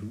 2।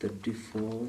34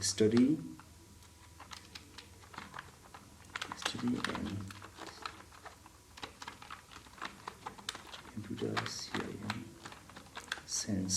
Study and computer CIM sense।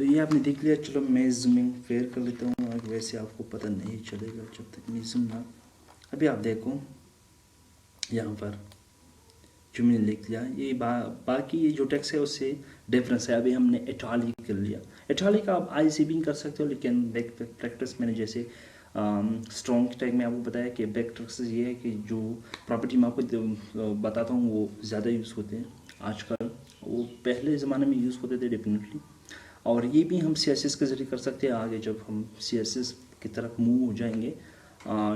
تو یہ آپ نے دیکھ لیا. چلو میں زومنگ فیئر کر لیتا ہوں, ویسے آپ کو پتہ نہیں چلے گا جب تک میں زوم نہ. ابھی آپ دیکھو یہاں پر جو میں نے لکھ لیا, یہ باقی یہ جو ٹیکسٹ ہے اس سے ڈفرینس ہے. ابھی ہم نے ایٹالک کر لیا. ایٹالک آپ آئی سی بھی کر سکتے ہو, لیکن بیک پریکٹس میں نے جیسے اسٹرانگ ٹیگ میں آپ کو بتایا کہ بیک پریکٹس یہ ہے کہ جو پراپرٹی میں آپ کو بتاتا ہوں وہ زیادہ یوز ہوتے ہیں آج کل. وہ پہلے زمانے میں یوز ہوتے تھے ڈیفینیٹلی, اور یہ بھی ہم سی ایس ایس کے ذریعے کر سکتے ہیں. آگے جب ہم سی ایس ایس کی طرف موو ہو جائیں گے,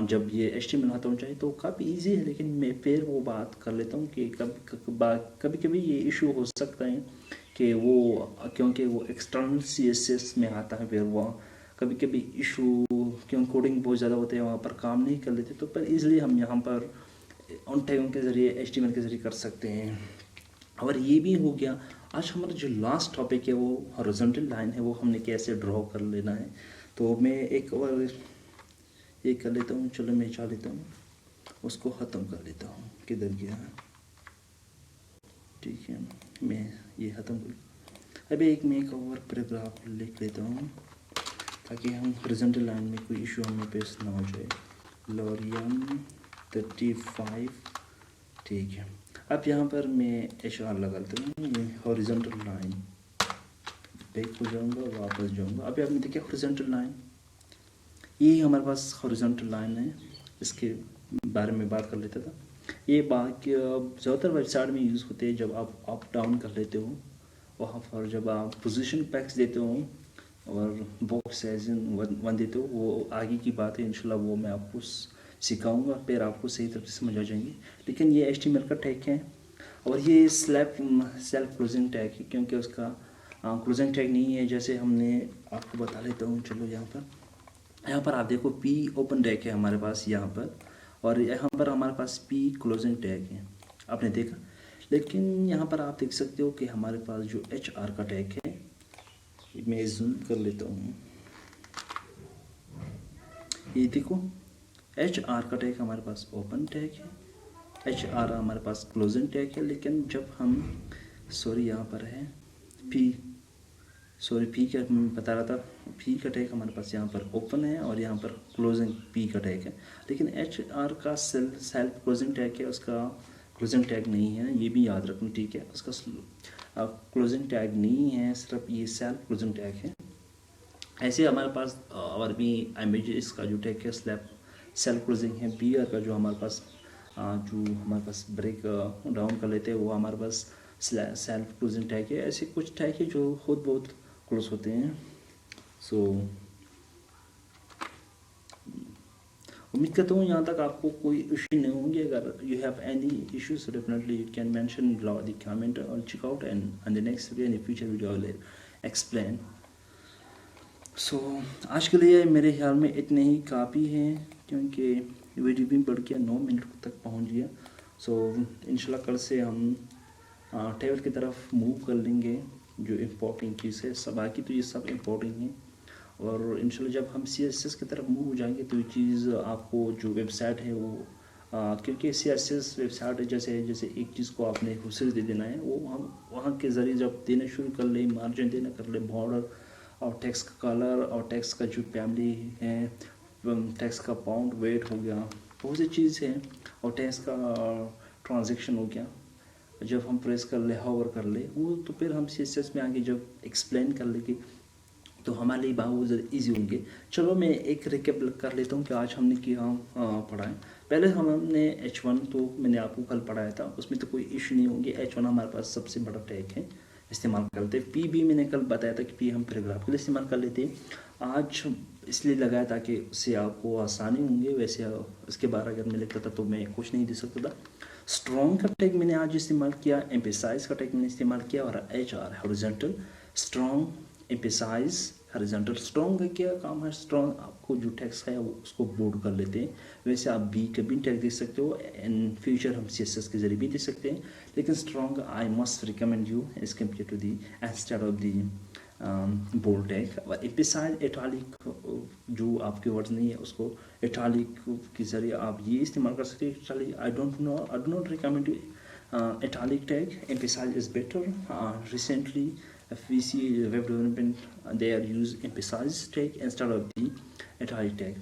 جب یہ ایچ ٹی ایم ایل ختم ہو جائے تو کافی ایزی ہے. لیکن میں پھر وہ بات کر لیتا ہوں کہ کبھی کبھی یہ ایشو ہو سکتا ہے کہ وہ کیونکہ وہ ایکسٹرنل سی ایس ایس میں آتا ہے, پھر وہ کبھی کبھی ایشو کیوں کوڈنگ بہت زیادہ ہوتے ہیں وہاں پر کام نہیں کر لیتے, تو پر ایزیلی ہم یہاں پر ان ٹیگوں کے ذریعے ایچ ٹی ایم ایل کے ذریعے کر سکتے ہیں. اور یہ بھی ہو گیا. آج ہمارا جو لاسٹ ٹاپک ہے وہ ہارزونٹل لائن ہے, وہ ہم نے کیسے ڈرا کر لینا ہے. تو میں ایک اور یہ کر لیتا ہوں. چلو میں چاہ لیتا ہوں اس کو ختم کر لیتا ہوں. کدھر گیا؟ ٹھیک ہے, میں یہ ختم کر. ابھی میں ایک اور پیراگراف لکھ لیتا ہوں تاکہ ہم ہارزونٹل لائن میں کوئی ایشو ہمیں پیش نہ ہو جائے. لوریم 35. ٹھیک ہے, اب یہاں پر میں ایچ آر لگا لیتا ہوں. یہ ہارزونٹل لائن, بیک ہو جاؤں گا, واپس جاؤں گا. ابھی آپ نے دیکھا ہارزونٹل لائن, یہ ہمارے پاس ہارزونٹل لائن ہے. اس کے بارے میں بات کر لیتا تھا. یہ باقی زیادہ تر ویب سائٹ میں یوز ہوتے ہیں. جب آپ اپ ڈاؤن کر لیتے ہو وہاں پر, جب آپ پوزیشن پیکس دیتے ہو اور باکس سائز 1 دیتے ہو, وہ آگے کی بات ہے. انشاءاللہ وہ میں آپ کو سکھاؤں گا, پھر آپ کو صحیح طرح سے سمجھ آ جائیں گے. لیکن یہ ایچ ٹی ایم ایل کا ٹیگ ہے, اور یہ سیلف کلوزنگ ٹیگ ہے, کیونکہ اس کا کلوزنگ ٹیگ نہیں ہے. جیسے ہم نے آپ کو بتا لیتا ہوں. چلو یہاں پر آپ دیکھو پی اوپن ٹیگ ہے ہمارے پاس یہاں پر, اور یہاں پر ہمارے پاس پی کلوزنگ ٹیگ ہے. آپ نے دیکھا. لیکن یہاں پر آپ دیکھ سکتے ہو کہ ہمارے پاس جو ایچ آر کا ٹیگ ہے, میں زوم کر لیتا ہوں. یہ دیکھو ایچ آر کا ٹیگ ہمارے پاس اوپن ٹیگ ہے, ایچ آر ہمارے پاس کلوزنگ ٹیگ ہے. لیکن جب ہم یہاں پر ہے پی کا میں بتا رہا تھا, پی کا ٹیگ ہمارے پاس یہاں پر اوپن ہے, اور یہاں پر کلوزنگ پی کا ٹیگ ہے. لیکن ایچ آر کا سیلف کلوزنگ ٹیگ ہے, اس کا کلوزنگ ٹیگ نہیں ہے. یہ بھی یاد رکھنا, ٹھیک ہے. اس کا کلوزنگ ٹیگ نہیں ہے, صرف یہ سیلف کلوزنگ ٹیگ ہے. ایسے ہمارے پاس اور بھی امیجز کا جو ٹیگ ہے سیلف کلوزنگ ہے. بی آر کا جو ہمارے پاس بریک ڈاؤن کر لیتے ہیں وہ ہمارے پاس سیلف کلوزنگ ٹیگ ہے. ایسے کچھ ٹیگ ہے جو خود بہت کلوز ہوتے ہیں. امید کرتا ہوں یہاں تک آپ کو کوئی ایشو نہیں ہوں گے. اگر you have any issues definitely you can mention below the comment or check out and the next video in the future video I will explain. آج کے لیے میرے خیال میں اتنے ہی کافی ہیں, کیونکہ ویڈیو بھی بڑھ گیا, 9 منٹ تک پہنچ گیا. انشاءاللہ کل سے ہم ٹیبل کی طرف موو کر لیں گے. جو امپورٹنٹ چیز ہے باقی تو یہ سب امپورٹنٹ ہیں. اور انشاءاللہ جب ہم سی ایس ایس کی طرف موو ہو جائیں گے تو یہ چیز آپ کو جو ویب سائٹ ہے وہ کیونکہ C S S web site جیسے ایک چیز کو آپ نے خصوصی دے دینا ہے, وہ ہم وہاں کے ذریعے جب دینا شروع کر لیں, مارجن دینا کر لیں, بارڈر اور ٹیکس کا کلر اور ٹیکس کا جو فیملی ہے, ٹیکس کا پاؤنڈ ویٹ ہو گیا, بہت سی چیز ہیں, اور ٹیکس کا ٹرانزیکشن ہو گیا. جب ہم پریس کر لیں, ہاور کر لیں وہ, تو پھر ہم سی ایس ایس میں آگے جب ایکسپلین کر لیں گے تو ہمارے لیے بہت زیادہ ایزی ہوں گے. چلو میں ایک ریکیپ کر لیتا ہوں کہ آج ہم نے کیا پڑھا ہے. پہلے ہم نے H1 تو میں نے آپ کو کل پڑھایا تھا, اس میں تو کوئی ایشو نہیں ہوں گے. H1 ہمارے پاس سب سے بڑا ٹیگ ہے, استعمال کرتے. پی بھی میں نے کل بتایا تھا کہ پی ہم پیراگراف کے لیے استعمال کر لیتے. آج اس لیے لگایا تھا کہ اس سے آپ کو آسانی ہوں گے. ویسے اس کے بارے اگر میں لکھتا تھا تو میں کچھ نہیں دے سکتا تھا. اسٹرانگ کا ٹیگ میں نے آج استعمال کیا, ایمپیسائز کا ٹیگ میں نے استعمال کیا, اور H R horizontal. Strong, emphasize, horizontal. Strong کا کیا کام ہے؟ اسٹرانگ آپ کو جو ٹیکس ہے وہ اس کو بورڈ کر لیتے ہیں. ویسے آپ بی کا بھی ٹیگ دے سکتے ہو, ان فیوچر ہم سی ایس ایس کے ذریعے بھی دے سکتے ہیں. لیکن strong I must recommend you as compare to the instead of the bold tag. Emphasize, italic جو آپ کے ورڈز نہیں ہے اس کو ایٹالک کے ذریعے آپ یہ استعمال کر سکتے ہیں. I do not recommend you italic tag. Emphasize is better. Recently FVC web development, they are used emphasize tag instead of the italic tag.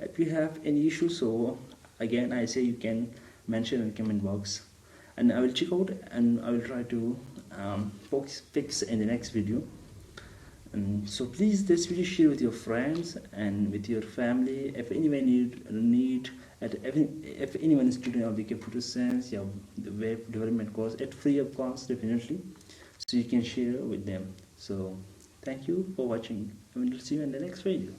If you have any issues, so again I say you can mention in the comment box, and I will check out and I will try to fix in the next video. And so please this video share with your friends and with your family. If anyone if anyone is student of the computer science, yeah, the web development course at free of cost definitely, so you can share with them. So thank you for watching, and we'll see you in the next video.